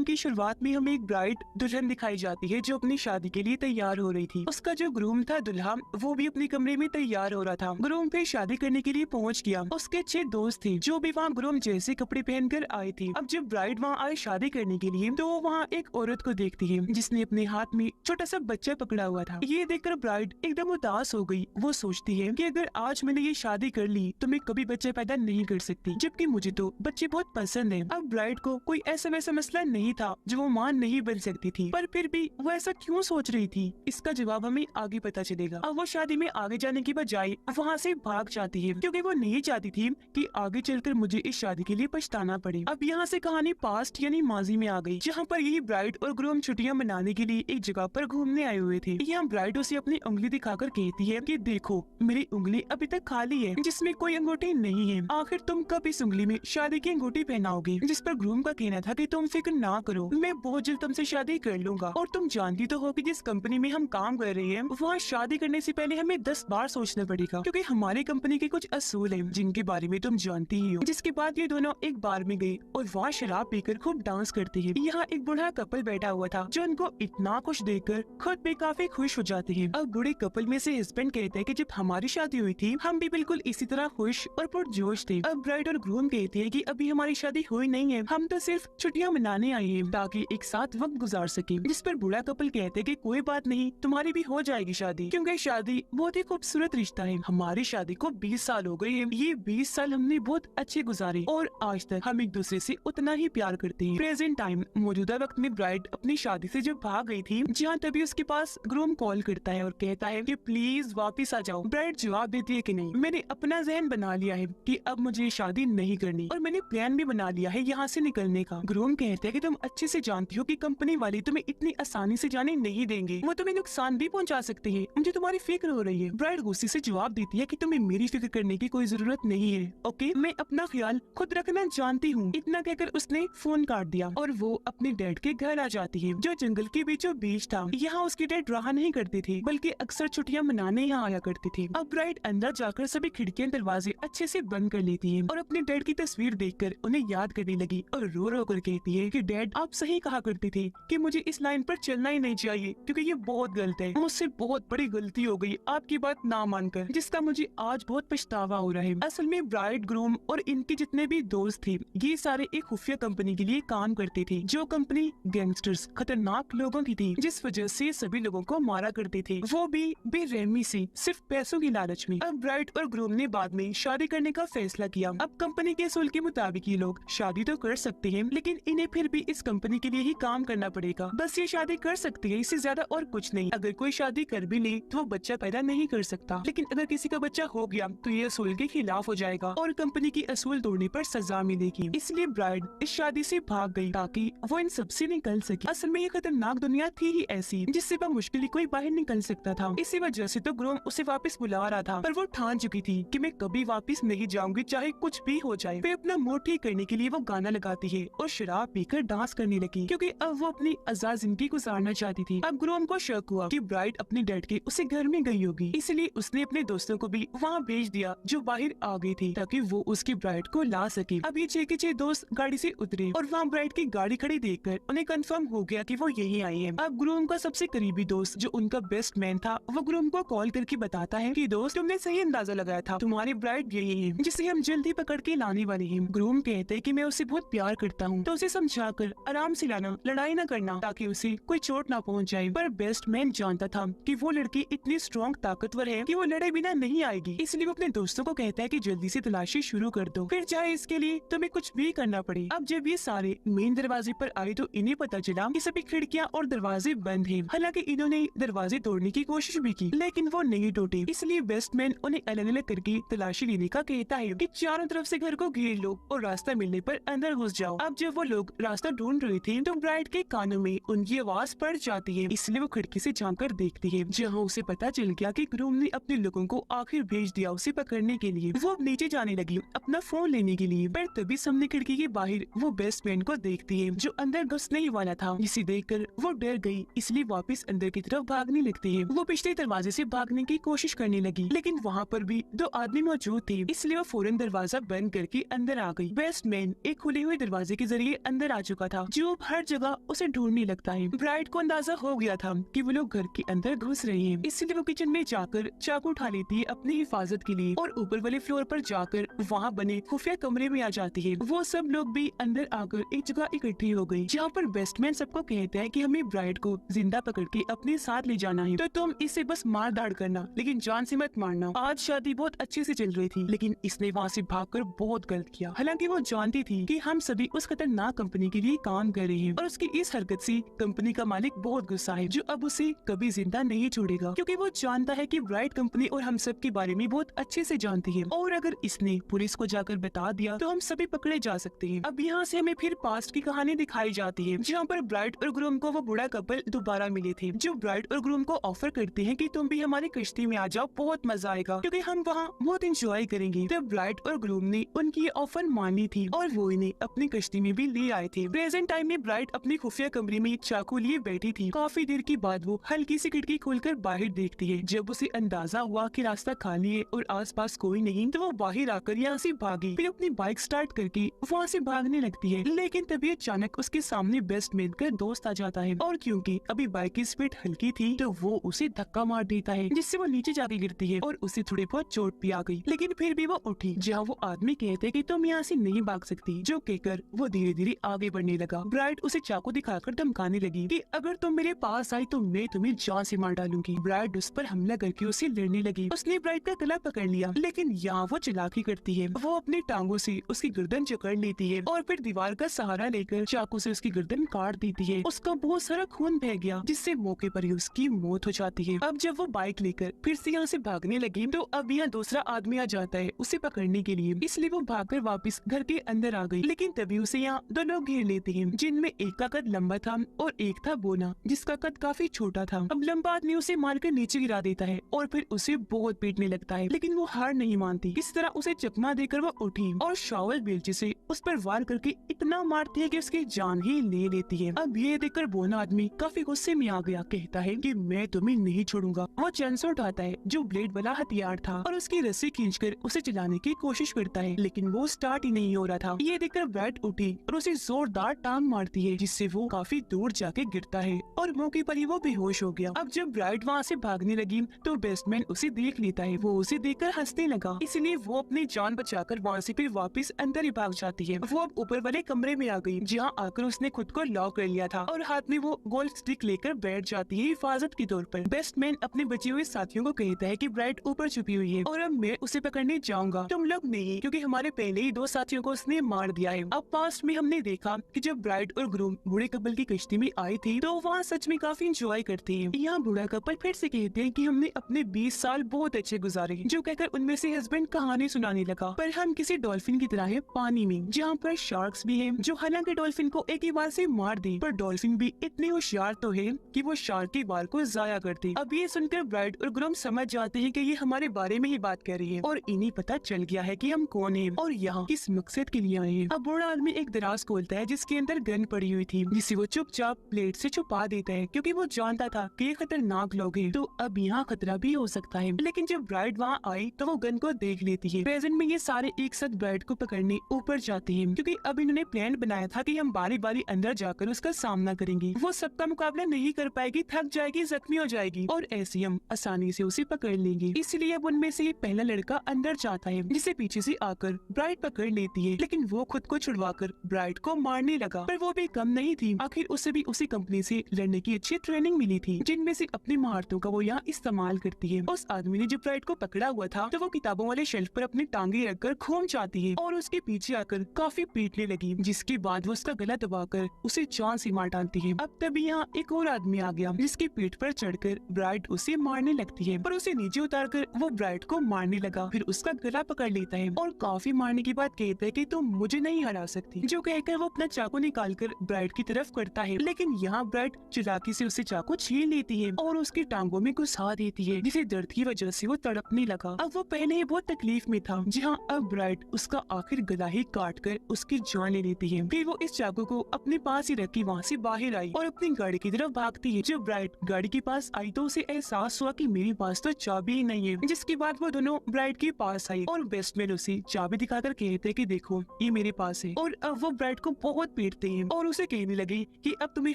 की शुरुआत में हमें एक ब्राइड दुल्हन दिखाई जाती है जो अपनी शादी के लिए तैयार हो रही थी। उसका जो ग्रूम था दुल्हा, वो भी अपने कमरे में तैयार हो रहा था। ग्रूम फिर शादी करने के लिए पहुंच गया। उसके 6 दोस्त थे जो भी वहाँ ग्रूम जैसे कपड़े पहनकर आए थे। अब जब ब्राइड वहाँ आए शादी करने के लिए तो वो वहाँ एक औरत को देखती है जिसने अपने हाथ में छोटा सा बच्चा पकड़ा हुआ था। ये देखकर ब्राइड एकदम उदास हो गई। वो सोचती है कि अगर आज मैंने ये शादी कर ली तो मैं कभी बच्चे पैदा नहीं कर सकती, जबकि मुझे तो बच्चे बहुत पसंद है। अब ब्राइड को कोई ऐसा वैसा मसला नहीं था जो वो मां नहीं बन सकती थी, पर फिर भी वो ऐसा क्यों सोच रही थी, इसका जवाब हमें आगे पता चलेगा। अब वो शादी में आगे जाने की बजाय वहाँ से भाग जाती है क्योंकि वो नहीं चाहती थी कि आगे चलकर मुझे इस शादी के लिए पछताना पड़े। अब यहाँ से कहानी पास्ट यानी माजी में आ गई, जहाँ पर यही ब्राइड और ग्रूम छुट्टियाँ मनाने के लिए एक जगह पर घूमने आए हुए थे। यहाँ ब्राइड उसे अपनी उंगली दिखाकर कहती है कि देखो मेरी उंगली अभी तक खाली है जिसमें कोई अंगूठी नहीं है, आखिर तुम कब इस उंगली में शादी की अंगूठी पहनाओगे। जिस पर ग्रूम का कहना था कि तुम फिक्र ना करो, मैं बहुत जल्द तुमसे शादी कर लूंगा। और तुम जानती तो हो कि जिस कंपनी में हम काम कर रहे हैं वहाँ शादी करने से पहले हमें 10 बार सोचना पड़ेगा, क्योंकि हमारी कंपनी के कुछ असूल हैं जिनके बारे में तुम जानती ही हो। जिसके बाद ये दोनों एक बार में गए और वहाँ शराब पीकर खूब डांस करते हैं। यहाँ एक बूढ़ा कपल बैठा हुआ था जो उनको इतना खुश देखकर खुद भी काफी खुश हो जाते हैं। अब बूढ़े कपल में से हस्बैंड कहते हैं कि जब हमारी शादी हुई थी हम भी बिल्कुल इसी तरह खुश और पुरजोश थे। अब ब्राइड और ग्रूम कहते हैं कि अभी हमारी शादी हुई नहीं है, हम तो सिर्फ छुट्टियां मनाने आए हैं ताकि एक साथ वक्त गुजार सके। जिस पर बूढ़ा कपल कहते हैं कि कोई बात नहीं, तुम्हारी भी हो जाएगी शादी, क्योंकि शादी बहुत ही खूबसूरत रिश्ता है। हमारी शादी को 20 साल हो गए हैं, ये 20 साल हमने बहुत अच्छे गुजारे और आज तक हम एक दूसरे से उतना ही प्यार करते हैं। प्रेजेंट टाइम मौजूदा वक्त में ब्राइड अपनी शादी से जब भाग गई थी, जहाँ तभी उसके पास ग्रूम कॉल करता है और कहता है कि प्लीज वापिस आ जाओ। ब्राइड जवाब देती है कि नहीं, मैंने अपना जहन बना लिया है कि अब मुझे शादी नहीं करनी और मैंने प्लान भी बना लिया है यहाँ से निकलने का। ग्रूम कहते हैं कि तुम अच्छे से जानती हो कि कंपनी वाले तुम्हें इतनी आसानी से जाने नहीं देंगे, वो तुम्हें नुकसान भी पहुँचा सकते हैं, मुझे तुम्हारी फिक्र हो रही है। ब्राइड गुस्से से जवाब देती है कि तुम्हें मेरी फिक्र करने की कोई जरूरत नहीं है, ओके, मैं अपना ख्याल खुद रखना जानती हूँ। इतना कहकर उसने फोन काट दिया और वो अपने डैड के घर आ जाती है जो जंगल के बीचों बीच था। यहाँ उसके डैड रहा नहीं करते थे बल्कि अक्सर छुट्टियां मनाने यहाँ आया करते थे। अब ब्राइड अंदर जाकर सभी खिड़कियां दरवाजे अच्छे से बंद कर लेती है और अपने डैड की तस्वीर देखकर उन्हें याद करने लगी और रो रो कर कहती है कि डैड आप सही कहा करते थे कि मुझे इस लाइन पर चलना ही नहीं चाहिए क्योंकि ये बहुत गलत है, मुझसे बहुत बड़ी गलती हो गई आपकी बात ना मानकर, जिसका मुझे आज बहुत पछतावा हो रहा है। असल में ब्राइड ग्रूम और इनके जितने भी दोस्त थे ये सारे एक खुफिया कंपनी के लिए काम करते थे, जो कंपनी गैंगस्टर्स खतरनाक लोगों की थी, जिस वजह से सभी लोगों को मारा करते थे, वो भी बेरहमी से, सिर्फ पैसों की लालच में। अब ब्राइड और ग्रूम ने बाद में शादी करने का फैसला किया। अब कंपनी के असूल के मुताबिक ये लोग शादी तो कर सकते हैं लेकिन इन्हें फिर भी इस कंपनी के लिए ही काम करना पड़ेगा, बस ये शादी कर सकते हैं, इससे ज्यादा और कुछ नहीं। अगर कोई शादी कर भी ले तो वो बच्चा पैदा नहीं कर सकता, लेकिन अगर किसी का बच्चा हो गया तो ये असूल के खिलाफ हो जाएगा और कंपनी की असूल तोड़ने पर सजा मिलेगी। इसलिए ब्राइड इस शादी से भाग गई ताकि वो इन सबसे निकल सके। असल में ये खतरनाक दुनिया थी ही ऐसी जिससे मुश्किल कोई बाहर निकल सकता था। इसी वजह से तो ग्रूम उसे वापस बुला रहा था, पर वो ठान चुकी थी कि मैं कभी वापस नहीं जाऊंगी चाहे कुछ भी हो जाए। फिर अपना मूड ठीक करने के लिए वो गाना लगाती है और शराब पीकर डांस करने लगी क्योंकि अब वो अपनी आजाद जिंदगी गुजारना चाहती थी। अब ग्रूम को शक हुआ कि ब्राइड अपने डैड के उसे घर में गई होगी, इसलिए उसने अपने दोस्तों को भी वहाँ भेज दिया जो बाहर आ गए थे ताकि वो उसकी ब्राइड को ला सके। अब ये 6 के 6 दोस्त गाड़ी से उतरे और वहाँ ब्राइड की गाड़ी खड़ी देखकर उन्हें कंफर्म हो गया कि वो यही आई है। अब ग्रूम का सबसे करीबी दोस्त जो उनका बेस्ट मैन था वो ग्रूम को कॉल करके बताता है कि दोस्त तुमने सही अंदाजा लगाया था, तुम्हारी ब्राइड यही है जिसे हम जल्द ही पकड़ के लाने वाले हैं। ग्रूम कहते हैं कि मैं उसे बहुत प्यार करता हूँ तो उसे समझाकर आराम से लाना, लड़ाई न करना ताकि उसे कोई चोट ना पहुँच जाए। पर बेस्ट मैन जानता था कि वो लड़की इतनी स्ट्रॉन्ग ताकतवर है कि वो लड़े बिना नहीं आएगी, इसलिए वो अपने दोस्तों को कहता है कि जल्दी से तलाशी शुरू कर दो, फिर चाहे इसके लिए तुम्हें कुछ भी करना पड़े। अब जब ये सारे मेन दरवाजे पर आए तो इन्हें पता चला कि सभी खिड़कियां और दरवाजे बंद हैं। हालांकि इन्होंने दरवाजे तोड़ने की कोशिश भी की लेकिन वो नहीं टूटे, इसलिए बेस्टमैन उन्हें अलग अलग करके तलाशी लेने का कहता है कि चारों तरफ से घर को घेर लो और रास्ता मिलने पर अंदर घुस जाओ। अब जब वो लोग रास्ता ढूंढ रहे थे तो ब्राइड के कानों में उनकी आवाज पड़ जाती है, इसलिए वो खिड़की से झांककर देखती है, जहाँ उसे पता चल गया कि ग्रूम ने अपने लोगों को आखिर भेज दिया उसे पकड़ने के लिए। वो अब नीचे जाने लगी अपना फोन लेने के लिए, पर तभी सामने खिड़की के बाहर वो बेस्टमैन को देखती है जो अंदर घुसने ही वाला था, जिसे देखकर वो डर गई, इसलिए वापस अंदर की तरफ भागने लगती है। वो पिछले दरवाजे से भागने की कोशिश करने लगी लेकिन वहाँ पर भी 2 आदमी मौजूद थे, इसलिए वो फौरन दरवाजा बंद करके अंदर आ गई। बेस्टमैन एक खुले हुए दरवाजे के जरिए अंदर आ चुका था जो हर जगह उसे ढूंढने लगता है। ब्राइट को अंदाजा हो गया था कि वो लोग घर के अंदर घुस रहे हैं, इसलिए वो किचन में जाकर चाकू उठा लेती है अपनी हिफाजत के लिए और ऊपर वाले फ्लोर पर जाकर वहाँ बने खुफिया कमरे में आ जाती है। वो सब लोग भी अंदर आकर एक जगह इकट्ठी हो गई, जहाँ पर बेस्टमैन सबको कहता है कि हमें ब्राइट को जिंदा पकड़ के अपने साथ ले जाना है, तो तुम इसे बस मार धाड़ करना, लेकिन जान से मत मारना। आज शादी बहुत अच्छे से चल रही थी, लेकिन इसने वहाँ से भागकर बहुत गलत किया। हालांकि वो जानती थी कि हम सभी उस खतरनाक कंपनी के लिए काम कर रहे हैं और उसकी इस हरकत से कंपनी का मालिक बहुत गुस्सा है, जो अब उसे कभी जिंदा नहीं छोड़ेगा, क्योंकि वो जानता है कि ब्राइट कंपनी और हम सब के बारे में बहुत अच्छे से जानती है और अगर इसने पुलिस को जाकर बता दिया तो हम सभी पकड़े जा सकते हैं। अब यहाँ से हमें फिर पास्ट की कहानी दिखाई जाती है, जहाँ पर ब्राइट और ग्रूम को वो बूढ़ा कपल दोबारा मिले थे, जो ब्राइट और ग्रूम को ऑफर करते हैं कि तुम भी हमारी कश्ती में आ जाओ, बहुत मजा आएगा क्योंकि हम वहाँ बहुत इंजॉय करेंगे। तब ब्राइट और ग्रूम ने उनकी ये ऑफर मानी थी और वो इन्हें अपनी कश्ती में भी ले आए थे। प्रेजेंट टाइम में ब्राइट अपनी खुफिया कमरे में चाकू लिए बैठी थी। काफी देर के बाद वो हल्की सी खिड़की खोलकर बाहर देखती है। जब उसे अंदाजा हुआ कि रास्ता खाली है और आसपास कोई नहीं, तो वो बाहर आकर यहाँ से भागी, फिर अपनी बाइक स्टार्ट करके वहाँ से भागने लगती है। लेकिन तभी अचानक उसके सामने बेस्टमैन का दोस्त आ जाता है और क्योंकि अभी बाइक की स्पीड हल्की थी तो वो उसे धक्का मार देता है, जिससे वो नीचे जाके गिरती है और उसे थोड़ी बहुत चोट भी आ गई, लेकिन फिर भी वो उठी। जहाँ वो आदमी कहते कि तुम यहाँ से नहीं भाग सकती, जो कहकर वो धीरे धीरे आगे बढ़ने लगा। ब्राइट उसे चाकू दिखाकर धमकाने लगी कि अगर तुम मेरे पास आई तो मैं तुम्हें जान से मार डालूंगी। ब्राइट उस पर हमला करके उसे लड़ने लगी। उसने ब्राइट का गला पकड़ लिया, लेकिन यहाँ वो चालाकी करती है। वो अपनी टांगों से उसकी गर्दन जकड़ लेती है और फिर दीवार का सहारा लेकर चाकू से उसकी गर्दन काट देती है। उसका बहुत सारा खून बह गया, जिससे मौके पर ही उसकी मौत हो जाती है। अब जब वो बाइक लेकर फिर से यहाँ से भागने लगी तो अब यहाँ दूसरा आदमी आ जाता है उसे पकड़ने के लिए, इसलिए वो भागकर वापस घर के अंदर आ गई। लेकिन तभी उसे यहाँ दो लोग घेर लेते हैं, जिनमें एक का कद लंबा था और एक था बोना, जिसका कद काफी छोटा था। अब लंबा आदमी उसे मारकर नीचे गिरा देता है और फिर उसे बहुत पीटने लगता है, लेकिन वो हार नहीं मानती। इस तरह उसे चकमा देकर वो उठी और शावल बेलचे से उस पर वार करके इतना मारती है कि उसकी जान ही ले लेती है। अब ये देखकर बोना आदमी काफी गुस्से में आ गया, कहता है कि मैं तुम्हें नहीं छोड़ूंगा। वो चैनसो उठाता है जो ब्लेड वाला हथियार था और उसकी रस्सी खींचकर उसे चलाने की कोशिश करता है, लेकिन वो स्टार्ट ही नहीं हो रहा था। ये देखकर ब्राइट उठी और उसे जोरदार टांग मारती है, जिससे वो काफी दूर जाके गिरता है और मौके पर ही वो बेहोश हो गया। अब जब ब्राइट वहाँ से भागने लगी तो बेस्टमैन उसे देख लेता है। वो उसे देखकर हंसने लगा, इसलिए वो अपनी जान बचाकर वहाँ से फिर वापस अंदर ही भाग जाती है। वो अब ऊपर वाले कमरे में आ गई, जहाँ आकर उसने खुद को लॉक कर लिया था और हाथ में वो गोल्फ स्टिक लेकर बैठ जाती है हिफाजत के तौर पर। बेस्टमैन अपने बचे हुए साथियों को कहता है कि ब्राइट ऊपर छुपी हुई है और अब मैं उसे पकड़ने जाऊंगा, तुम लोग नहीं, क्योंकि हमारे पहले ही दो साथियों को उसने मार दिया है। अब पास्ट में हमने देखा कि जब ब्राइट और ग्रूम बूढ़े कपल की कश्ती में आई थी तो वहाँ सच में काफी इंजॉय करते हैं। यहाँ बूढ़ा कपल फिर से कहते हैं कि हमने अपने 20 साल बहुत अच्छे गुजारे, जो कहकर उनमें से हस्बैंड कहानी सुनाने लगा, पर हम किसी डॉल्फिन की तरह है पानी में, जहाँ पर शार्क्स भी हैं, जो हालांकि डॉल्फिन को एक ही बार से मार दे, पर डॉल्फिन भी इतने होशियार तो है कि वो शार्क के बाल को जाया करते। अब ये सुनकर ब्राइट और ग्रूम समझ जाते हैं कि ये हमारे बारे में ही बात कर रही है और इन्हें पता चल गया है कि हम कौन हैं और यहाँ किस मकसद के लिए आए हैं। अब बूढ़ा आदमी एक दराज खोलता है जिसके अंदर गन पड़ी हुई थी, जिसे वो चुपचाप प्लेट से छुपा देता है, क्योंकि वो जानता था कि ये खतरनाक लोग हैं, तो अब यहाँ खतरा भी हो सकता है। लेकिन जब ब्राइट वहाँ आई तो वो गन को देख लेती है। प्रेजेंट में ये सारे एक साथ ब्राइट को पकड़ने ऊपर जाते हैं, क्योंकि अब इन्होंने प्लान बनाया था कि हम बारी बारी अंदर जाकर उसका सामना करेंगे। वो सबका मुकाबला नहीं कर पाएगी, थक जाएगी, जख्मी हो जाएगी और ऐसे हम आसानी से उसे पकड़ लेंगे। इसलिए अब उनमें से पहला लड़का अंदर जाता है, जिसे पीछे से आकर ब्राइट पकड़ लेती है, लेकिन वो खुद को छुड़वाकर ब्राइट को मारने लगा। पर वो भी कम नहीं थी, आखिर उसे भी उसी कंपनी से लड़ने की अच्छी ट्रेनिंग मिली थी, जिनमें से अपनी महारतों का वो यहाँ इस्तेमाल करती है। उस आदमी ने जब ब्राइट को पकड़ा हुआ था तो वो किताबों वाले शेल्फ पर अपनी टांगे रखकर खून चाहती है और उसके पीछे आकर काफी पीटने लगी, जिसके बाद वो उसका गला दबाकर उसे जान से मार डालती है। अब तभी यहाँ एक और आदमी आ गया, जिसकी पीठ पर चढ़कर ब्राइट उसे मारने लगती है, पर उसे नीचे उतारकर वो ब्राइट को मारने लगा, फिर उसका गला पकड़ लेता है और काफी मारने के बाद कहता है कि तुम मुझे नहीं हरा सकती, जो कहकर वो अपना चाकू निकालकर ब्राइट की तरफ करता है। लेकिन यहाँ ब्राइट चालाकी से उसे चाकू छीन लेती है और उसकी टांगों में घुसा देती है, जिसे दर्द की वजह से वो तड़पने लगा। अब वो पहले ही बहुत तकलीफ में था, जहाँ अब ब्राइट उसका आखिर गला ही काट कर उसकी जान ले लेती है। फिर वो इस चाकू को अपने पास ही रख के वहाँ से बाहर आई और अपनी गाड़ी की तरफ भागती है। जब ब्राइट गाड़ी के पास आई तो उसे एहसास हुआ कि मेरे पास तो चाबी ही नहीं है, जिसके बाद वो दोनों ब्राइट के पास आई और बेस्टमैन उसे चाबी दिखाकर कहते कि देखो ये मेरे पास है, और अब वो ब्राइट को बहुत घसीटते हैं और उसे कहने लगे कि अब तुम्हें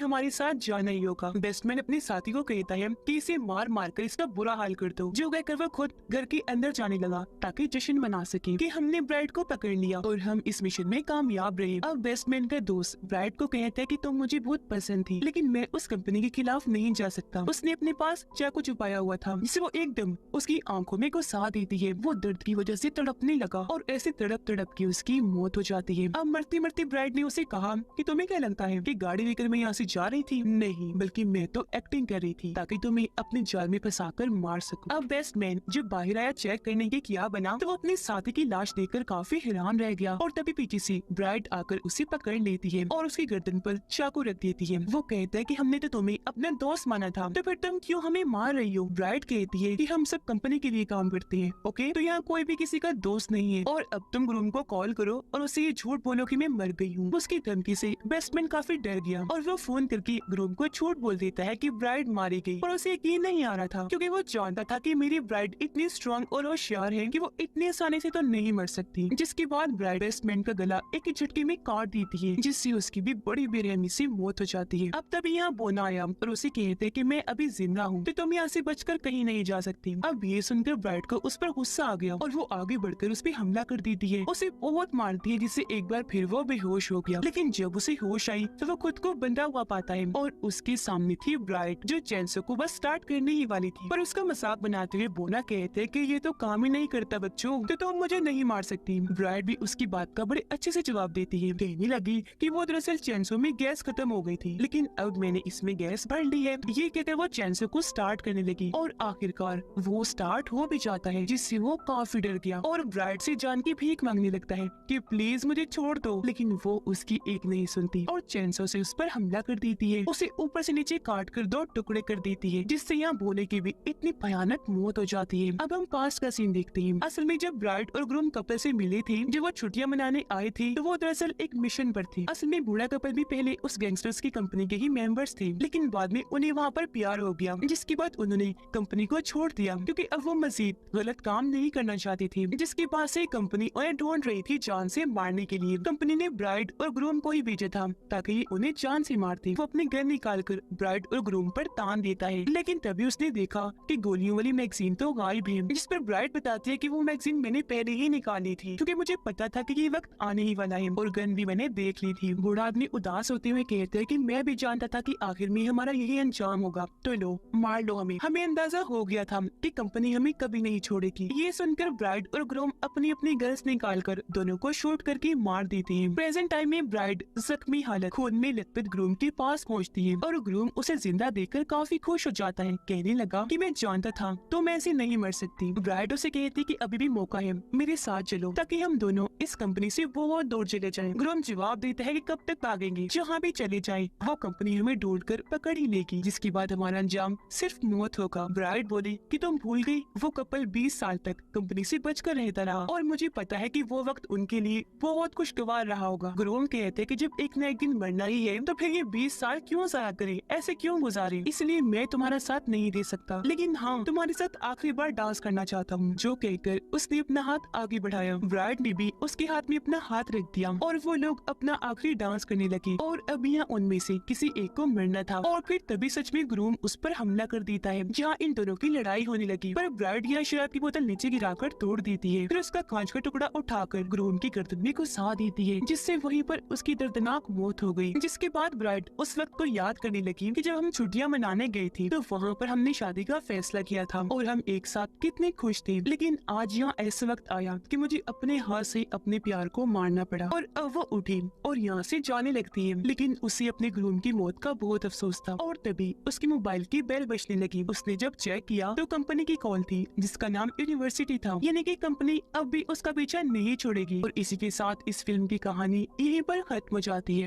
हमारे साथ जाना ही होगा। बेस्टमैन अपने साथी को कहता है कि इसे मार मार कर इसका बुरा हाल कर दो, जो कहकर वो खुद घर के अंदर जाने लगा ताकि जश्न मना सके कि हमने ब्राइड को पकड़ लिया और हम इस मिशन में कामयाब रहे। अब बेस्टमैन का दोस्त ब्राइड को कहता है कि तुम मुझे बहुत पसंद थी, लेकिन मैं उस कंपनी के खिलाफ नहीं जा सकता। उसने अपने पास चाकू छुपाया हुआ था जिसे वो एकदम उसकी आंखों में घुसा देती है। वो दर्द की वजह से तड़पने लगा और ऐसे तड़प तड़प के उसकी मौत हो जाती है। अब मरती मरती ब्राइड ने उसे कहा कि तुम्हें क्या लगता है कि गाड़ी लेकर मैं यहाँ से जा रही थी? नहीं, बल्कि मैं तो एक्टिंग कर रही थी ताकि तुम्हें अपने जाल में फंसाकर मार सकूं। अब बेस्टमैन जब बाहर आया चेक करने के क्या बना, तो वो अपने साथी की लाश देखकर काफी हैरान रह गया और तभी पीछे से ब्राइड आकर उसे पकड़ लेती है और उसकी गर्दन पर चाकू रख देती है। वो कहता है कि हमने तो तुम्हें अपना दोस्त माना था, तो फिर तुम क्यों हमें मार रही हो? ब्राइड कहती है कि हम सब कंपनी के लिए काम करते हैं, ओके? तो यहाँ कोई भी किसी का दोस्त नहीं है और अब तुम ग्रूम को कॉल करो और उसे ये झूठ बोलो कि मैं मर गई हूँ। उसकी धमकी से बेस्टमैन काफी डर गया और वो फोन करके ग्रूम को झूठ बोल देता है कि ब्राइड मारी गई, और उसे यकीन नहीं आ रहा था क्योंकि वो जानता था कि मेरी ब्राइड इतनी स्ट्रॉन्ग और होशियार है कि वो इतनी आसानी से तो नहीं मर सकती। जिसके बाद ब्राइड बेस्टमैन का गला एक ही झटके में काट देती है, जिससे उसकी भी बड़ी बेरहमी से मौत हो जाती है। अब तभी यहाँ बोना आया और उसे कहते हैं कि मैं अभी जिंदा हूँ, तो तुम यहाँ से बचकर कहीं नहीं जा सकती। अब ये सुनकर ब्राइड को उस पर गुस्सा आ गया और वो आगे बढ़कर उस पर हमला कर देती है, उसे बहुत मारती है, जिससे एक बार फिर वो बेहोश हो गया। लेकिन जब उसे होश आई तो वो खुद को बंधा हुआ पाता है और उसके सामने थी ब्राइड, जो चैंसो को बस स्टार्ट करने ही वाली थी। पर उसका मजाक बनाते हुए बोना कहते हैं कि ये तो काम ही नहीं करता बच्चों, तो तुम मुझे नहीं मार सकती। ब्राइड भी उसकी बात का बड़े अच्छे से जवाब देती है, कहने लगी कि वो दरअसल चैंसो में गैस खत्म हो गई थी, लेकिन अब मैंने इसमें गैस भर ली है। ये कहते वो चैंसो को स्टार्ट करने लगी और आखिरकार वो स्टार्ट हो भी जाता है, जिससे वो काफी डर गया और ब्राइड से जान की भीख मांगने लगता है कि प्लीज मुझे छोड़ दो, लेकिन वो उसकी एक नहीं सुनती और चैंसो से उस पर हमला कर देती है, उसे ऊपर से नीचे काट कर 2 टुकड़े कर देती है, जिससे यहाँ बोले की भी इतनी भयानक मौत हो जाती है। अब हम पास्ट का सीन देखते हैं। असल में जब ब्राइड और ग्रूम कपल से मिले थे, जब वो छुट्टियां मनाने आए थे, तो वो दरअसल एक मिशन पर थे। असल में बूढ़ा कपल भी पहले उस गैंगस्टर्स की कंपनी के ही मेंबर्स थे, लेकिन बाद में उन्हें वहाँ पर प्यार हो गया, जिसके बाद उन्होंने कंपनी को छोड़ दिया क्योंकि अब वो मजीद गलत काम नहीं करना चाहती थी, जिसके बाद से कंपनी उन्हें ढूंढ रही थी जान से मारने के लिए। कंपनी ने ब्राइड और ग्रूम को ही भेजा था ताकि ये उन्हें जान से मारते। वो अपने गन निकालकर ब्राइड और ग्रूम पर तान देता है, लेकिन तभी उसने देखा कि गोलियों वाली मैगजीन तो गायब है, जिस पर ब्राइड बताती है कि वो मैगजीन मैंने पहले ही निकाली थी क्योंकि मुझे पता था कि ये वक्त आने ही वाला है और गन भी मैंने देख ली थी। बूढ़ा आदमी उदास होते हुए कहते हैं कि मैं भी जानता था कि आखिर में हमारा यही अंजाम होगा, तो लो मार लो हमें अंदाजा हो गया था कि कंपनी हमें कभी नहीं छोड़ेगी। ये सुनकर ब्राइड और ग्रूम अपनी अपनी गन्स निकालकर दोनों को शूट करके मार देते हैं। प्रेजेंट टाइम में ब्राइड जख्मी हालत खून में लथपथ ग्रूम के पास पहुंचती है और ग्रूम उसे जिंदा देखकर काफी खुश हो जाता है, कहने लगा कि मैं जानता था तुम ऐसे नहीं मर सकती। ब्राइड उसे कहती कि अभी भी मौका है, मेरे साथ चलो ताकि हम दोनों इस कंपनी से बहुत दूर चले जाएं। ग्रूम जवाब देता है कि कब तक भागेंगे, जहाँ भी चले जाएं वो कंपनी हमें ढूंढ कर पकड़ ही लेगी, जिसके बाद हमारा अंजाम सिर्फ मौत होगा। ब्राइड बोली कि तुम भूल गई वो कपल 20 साल तक कंपनी से बचकर रहता रहा और मुझे पता है कि वो वक्त उनके लिए बहुत खुशगवार रहा होगा। ग्रूम कहते कि जब एक न एक दिन मरना ही है तो फिर ये 20 साल क्यों जाया करे, ऐसे क्यों गुजारे, इसलिए मैं तुम्हारा साथ नहीं दे सकता, लेकिन हाँ तुम्हारे साथ आखिरी बार डांस करना चाहता हूँ। जो कहकर उसने अपना हाथ आगे बढ़ाया, ब्राइड ने भी उसके हाथ में अपना हाथ रख दिया और वो लोग अपना आखिरी डांस करने लगे। और अब यहाँ उनमें से किसी एक को मरना था और फिर तभी सच में ग्रूम उस पर हमला कर देता है, जहाँ इन दोनों की लड़ाई होने लगी। पर ब्राइड यहाँ शराब की बोतल नीचे गिराकर तोड़ देती है, फिर उसका कांच का टुकड़ा उठाकर ग्रूम की गर्दन में घुसा देती है, जिससे वहीं पर उसकी दर्दनाक मौत हो गई। जिसके बाद ब्राइड उस वक्त को याद करने लगी कि जब हम छुट्टियां मनाने गए थे तो वहाँ पर हमने शादी का फैसला किया था और हम एक साथ कितने खुश थे, लेकिन आज यहाँ ऐसा वक्त आया कि मुझे अपने हाथ से अपने प्यार को मारना पड़ा। और अब वो उठी और यहाँ से जाने लगती है, लेकिन उसे अपने ग्रूम की मौत का बहुत अफसोस था। और तभी उसके मोबाइल की बेल बजने लगी। उसने जब चेक किया तो कंपनी की कॉल थी जिसका नाम यूनिवर्सिटी था, यानी कि कंपनी अब भी उसका पीछा नहीं छोड़ेगी। और इसी के साथ इस फिल्म की कहानी यहीं पर खत्म हो जाती है।